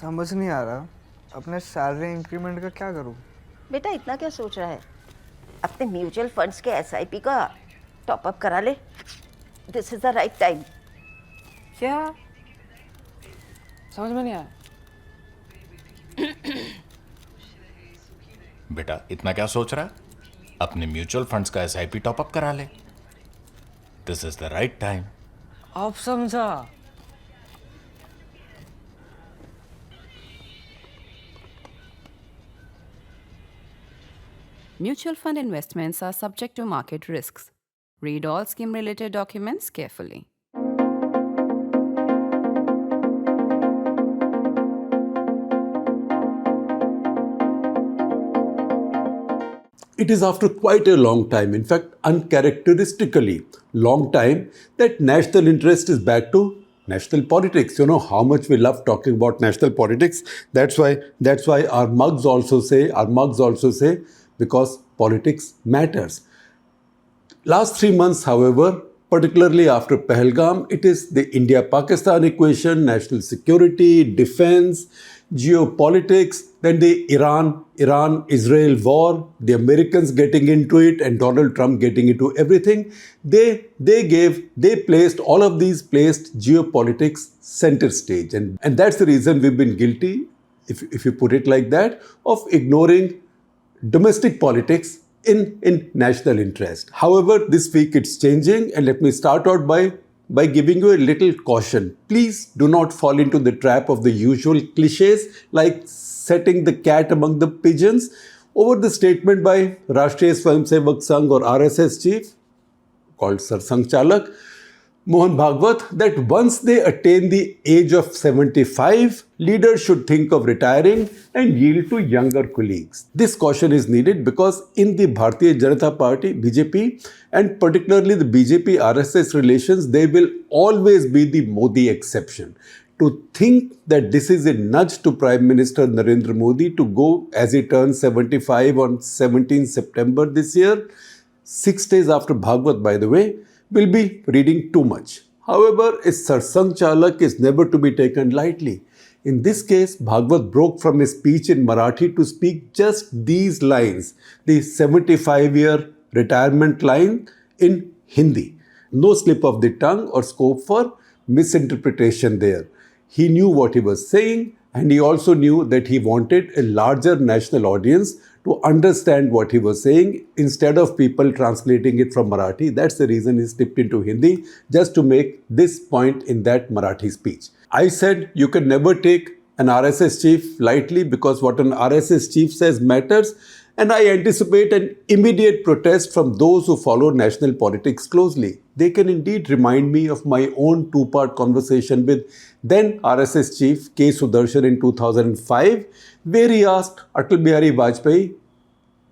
समझ नहीं आ रहा अपने सैलरी इंक्रीमेंट का क्या करूं। बेटा इतना क्या सोच रहा है, अपने म्यूचुअल फंड्स के एसआईपी का टॉपअप करा ले। This is the right time. क्या समझ में नहीं आया। बेटा इतना क्या सोच रहा है, अपने म्यूचुअल फंड्स का एसआईपी टॉपअप करा ले। This is the right time. अब समझा। Mutual fund investments are subject to market risks. Read all scheme-related documents carefully. It is after quite a long time, in fact, uncharacteristically long time, that national interest is back to national politics. You know how much we love talking about national politics. That's why our mugs also say, because politics matters. Last 3 months, however, particularly after Pahalgam, it is the India-Pakistan equation, national security, defense, geopolitics, then the Iran-Israel war, the Americans getting into it and Donald Trump getting into everything. All of these placed geopolitics center stage. And that's the reason we've been guilty, if you put it like that, of ignoring domestic politics in national interest. However, this week it's changing, and let me start out by giving you a little caution. Please do not fall into the trap of the usual cliches like setting the cat among the pigeons over the statement by Rashtriya Swayamsevak Sangh or RSS chief called Sarsanghachalak, Mohan Bhagwat, that once they attain the age of 75, leaders should think of retiring and yield to younger colleagues. This caution is needed because in the Bharatiya Janata Party, BJP, and particularly the BJP-RSS relations, there will always be the Modi exception. To think that this is a nudge to Prime Minister Narendra Modi to go as he turns 75 on 17 September this year, 6 days after Bhagwat, by the way, will be reading too much. However, a Sarsanghachalak is never to be taken lightly. In this case, Bhagwat broke from his speech in Marathi to speak just these lines, the 75-year retirement line in Hindi. No slip of the tongue or scope for misinterpretation there. He knew what he was saying, and he also knew that he wanted a larger national audience to understand what he was saying instead of people translating it from Marathi. That's the reason he slipped into Hindi, just to make this point in that Marathi speech. I said you can never take an RSS chief lightly because what an RSS chief says matters, and I anticipate an immediate protest from those who follow national politics closely. They can indeed remind me of my own two-part conversation with then RSS chief K. Sudarshan in 2005, where he asked Atal Bihari Vajpayee,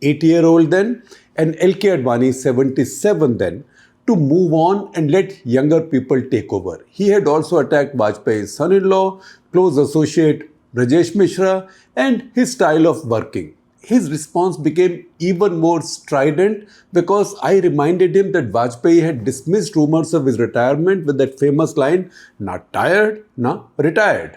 80-year-old then, and LK Advani, 77 then, to move on and let younger people take over. He had also attacked Vajpayee's son-in-law, close associate Rajesh Mishra, and his style of working. His response became even more strident because I reminded him that Vajpayee had dismissed rumors of his retirement with that famous line, "Not tired, na retired."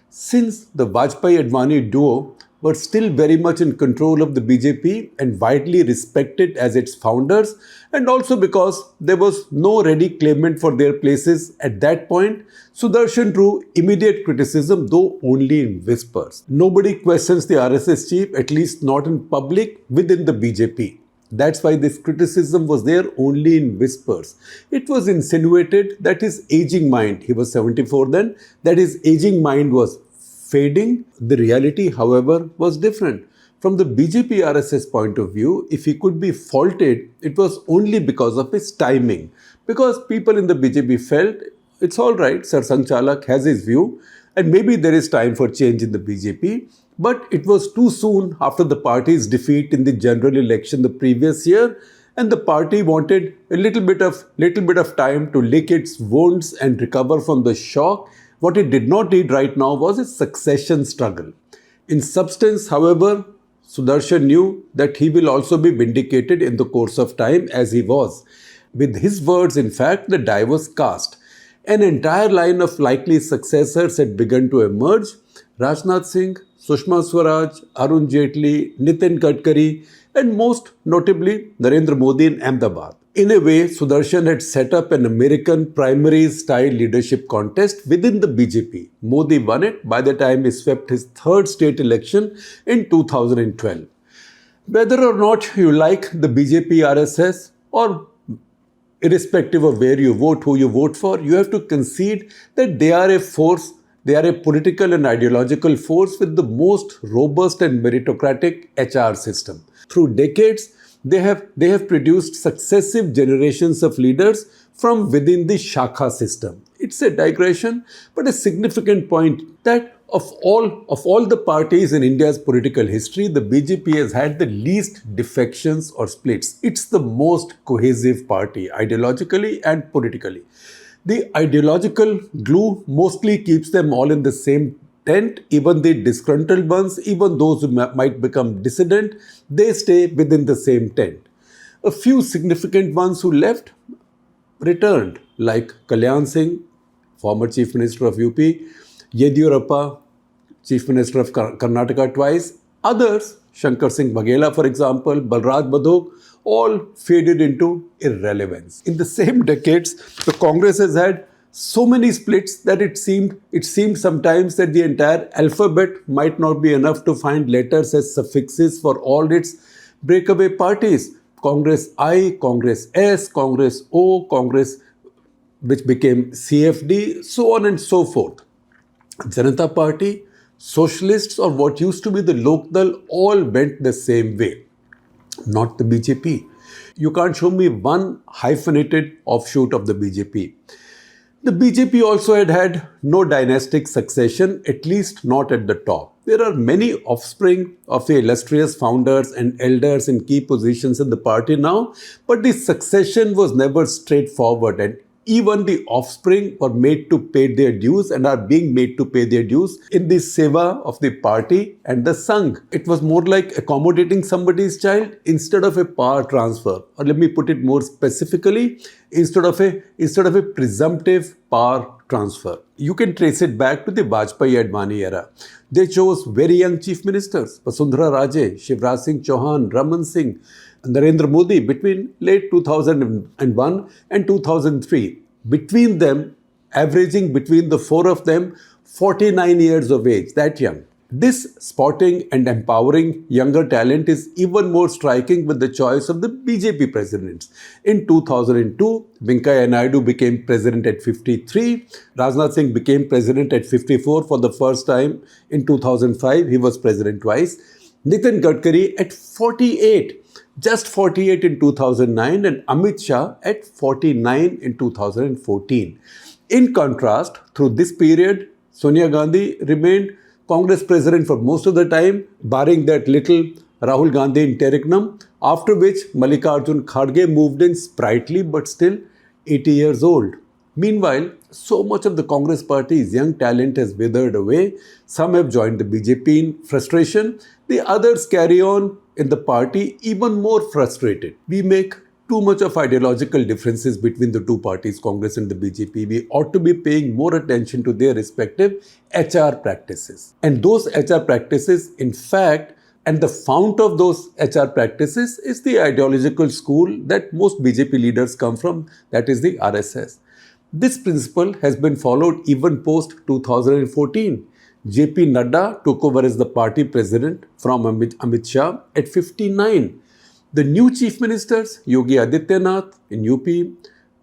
Since the Vajpayee-Advani duo were still very much in control of the BJP and widely respected as its founders, and also because there was no ready claimant for their places at that point, Sudarshan drew immediate criticism, though only in whispers. Nobody questions the RSS chief, at least not in public, within the BJP. That's why this criticism was there only in whispers. It was insinuated that his aging mind, he was 74 then, that his aging mind was fading. The reality, however, was different. From the BJP-RSS point of view, if he could be faulted, it was only because of his timing. Because people in the BJP felt, it's all right, Sarsanghachalak has his view, and maybe there is time for change in the BJP. But it was too soon after the party's defeat in the general election the previous year, and the party wanted a little bit of time to lick its wounds and recover from the shock. What it did not need right now was a succession struggle. In substance, however, Sudarshan knew that he will also be vindicated in the course of time, as he was. With his words, in fact, the die was cast. An entire line of likely successors had begun to emerge. Rajnath Singh, Sushma Swaraj, Arun Jaitley, Nitin Gadkari, and most notably Narendra Modi in Ahmedabad. In a way, Sudarshan had set up an American primary-style leadership contest within the BJP. Modi won it by the time he swept his third state election in 2012. Whether or not you like the BJP-RSS or irrespective of where you vote, who you vote for, you have to concede that they are a force, they are a political and ideological force with the most robust and meritocratic HR system. Through decades, they have produced successive generations of leaders from within the Shakha system. It's a digression, but a significant point that of all the parties in India's political history, the BJP has had the least defections or splits. It's the most cohesive party, ideologically and politically. The ideological glue mostly keeps them all in the same tent. Even the disgruntled ones, even those who might become dissident, they stay within the same tent. A few significant ones who left returned, like Kalyan Singh, former Chief Minister of UP, Yediyurappa, Chief Minister of Karnataka twice. Others, Shankar Singh Baghela, for example, Balraj Badhok, all faded into irrelevance. In the same decades, the Congress has had so many splits that it seemed sometimes that the entire alphabet might not be enough to find letters as suffixes for all its breakaway parties. Congress I, Congress S, Congress O, Congress which became CFD, so on and so forth. Janata Party, Socialists or what used to be the Lokdal all went the same way. Not the BJP. You can't show me one hyphenated offshoot of the BJP. The BJP also had no dynastic succession, at least not at the top. There are many offspring of the illustrious founders and elders in key positions in the party now, but the succession was never straightforward, and even the offspring were made to pay their dues and are being made to pay their dues in the seva of the party and the Sangh. It was more like accommodating somebody's child instead of a power transfer. Or let me put it more specifically, instead of a presumptive power transfer. You can trace it back to the Vajpayee-Advani era. They chose very young chief ministers, Vasundhara Raje, Shivraj Singh Chauhan, Raman Singh, Narendra Modi between late 2001 and 2003. Between them, averaging between the four of them, 49 years of age, that young. This spotting and empowering younger talent is even more striking with the choice of the BJP presidents. In 2002, Venkaiah Naidu became president at 53. Rajnath Singh became president at 54 for the first time. In 2005, he was president twice. Nitin Gadkari at 48. Just 48 in 2009 and Amit Shah at 49 in 2014. In contrast, through this period, Sonia Gandhi remained Congress president for most of the time, barring that little Rahul Gandhi interregnum, after which Mallikarjun Kharge moved in sprightly but still 80 years old. Meanwhile, so much of the Congress party's young talent has withered away. Some have joined the BJP in frustration. The others carry on in the party even more frustrated. We make too much of ideological differences between the two parties, Congress and the BJP. We ought to be paying more attention to their respective HR practices. And those HR practices, in fact, and the fount of those HR practices is the ideological school that most BJP leaders come from, that is the RSS. This principle has been followed even post 2014. JP Nadda took over as the party president from Amit Shah at 59. The new chief ministers, Yogi Adityanath in UP,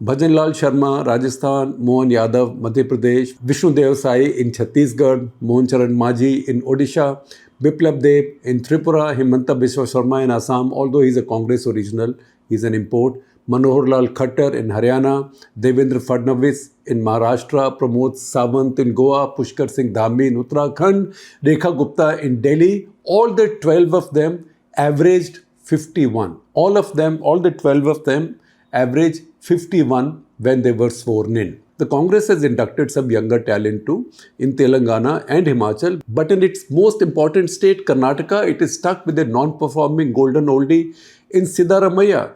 Bhajanlal Sharma, Rajasthan, Mohan Yadav, Madhya Pradesh, Vishnu Dev Sai in Chhattisgarh, Mohan Charan Majhi in Odisha, Biplab Deb in Tripura, Himanta Biswa Sharma in Assam, although he is a Congress original, he is an import, Manohar Lal Khattar in Haryana, Devendra Fadnavis in Maharashtra, Pramod Sawant in Goa, Pushkar Singh Dhami in Uttarakhand, Rekha Gupta in Delhi. All the 12 of them averaged 51. All the 12 of them averaged 51 when they were sworn in. The Congress has inducted some younger talent too in Telangana and Himachal, but in its most important state, Karnataka, it is stuck with a non-performing golden oldie in Siddaramaiah.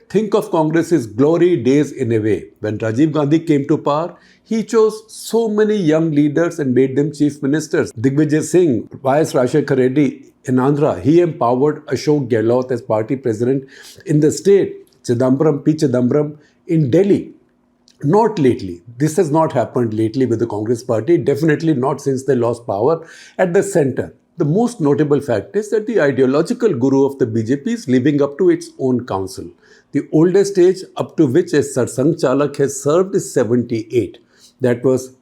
think of Congress's glory days in a way. When Rajiv Gandhi came to power, he chose so many young leaders and made them chief ministers. Digvijay Singh, Y.S. Rashtriya Reddy in Andhra, he empowered Ashok Gehlot as party president in the state. P. Chidambaram in Delhi. Not lately. This has not happened lately with the Congress party, definitely not since they lost power at the center. The most notable fact is that the ideological guru of the BJP is living up to its own council. The oldest age up to which a Sarsanghachalak has served is 78. That was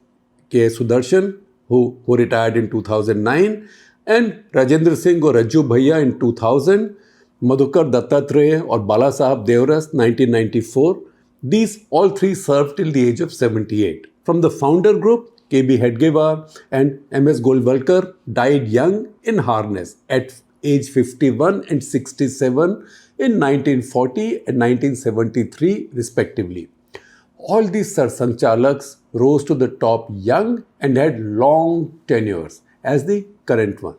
K. Sudarshan, who retired in 2009, and Rajendra Singh or Raju Bhaiya in 2000, Madhukar Dattatreya or Bala Sahab Devras 1994. These all three served till the age of 78. From the founder group, K.B. Hedgewar and M.S. Golwalkar died young in harness at age 51 and 67 in 1940 and 1973 respectively. All these Sarsanghachalaks rose to the top young and had long tenures as the current one.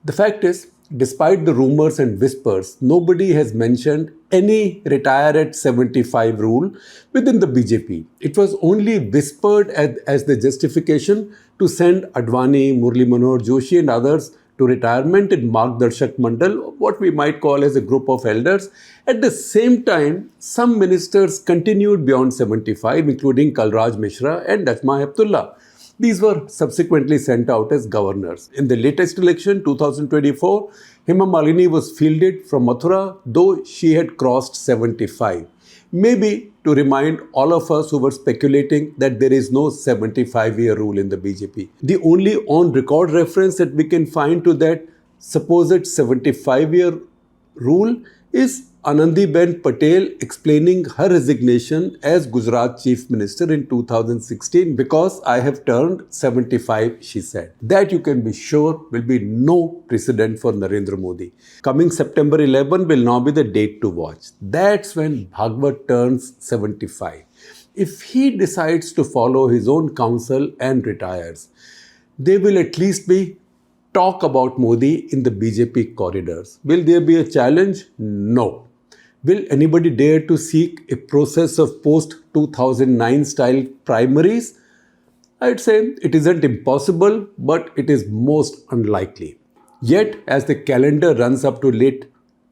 The fact is, despite the rumors and whispers, nobody has mentioned any retire at 75 rule within the BJP. It was only whispered as the justification to send Advani, Murli Manohar Joshi and others to retirement in Margdarshak Mandal, what we might call as a group of elders. At the same time, some ministers continued beyond 75, including Kalraj Mishra and Najma Heptullah. These were subsequently sent out as governors. In the latest election, 2024, Hema Malini was fielded from Mathura, though she had crossed 75. Maybe to remind all of us who were speculating that there is no 75-year rule in the BJP. The only on-record reference that we can find to that supposed 75-year rule is Anandiben Patel explaining her resignation as Gujarat Chief Minister in 2016 because I have turned 75, she said. That you can be sure will be no precedent for Narendra Modi. Coming September 11 will now be the date to watch. That's when Bhagwat turns 75. If he decides to follow his own counsel and retires, there will at least be talk about Modi in the BJP corridors. Will there be a challenge? No. Will anybody dare to seek a process of post-2009 style primaries? I'd say it isn't impossible, but it is most unlikely. Yet, as the calendar runs up to late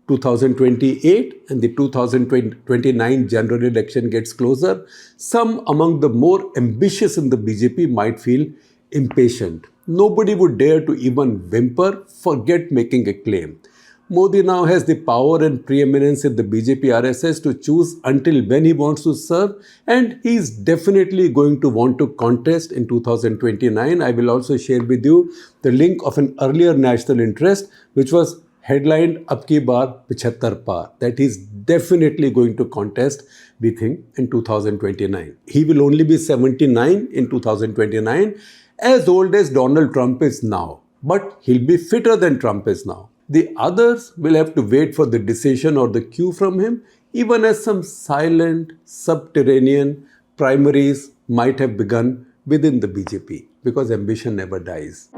2028 and the 2029 general election gets closer, some among the more ambitious in the BJP might feel impatient. Nobody would dare to even whimper, forget making a claim. Modi now has the power and preeminence in the BJP-RSS to choose until when he wants to serve, and he is definitely going to want to contest in 2029. I will also share with you the link of an earlier national interest which was headlined Abki Baar 75 Paar, that he is definitely going to contest, we think, in 2029. He will only be 79 in 2029, as old as Donald Trump is now, but he'll be fitter than Trump is now. The others will have to wait for the decision or the cue from him, even as some silent, subterranean primaries might have begun within the BJP, because ambition never dies.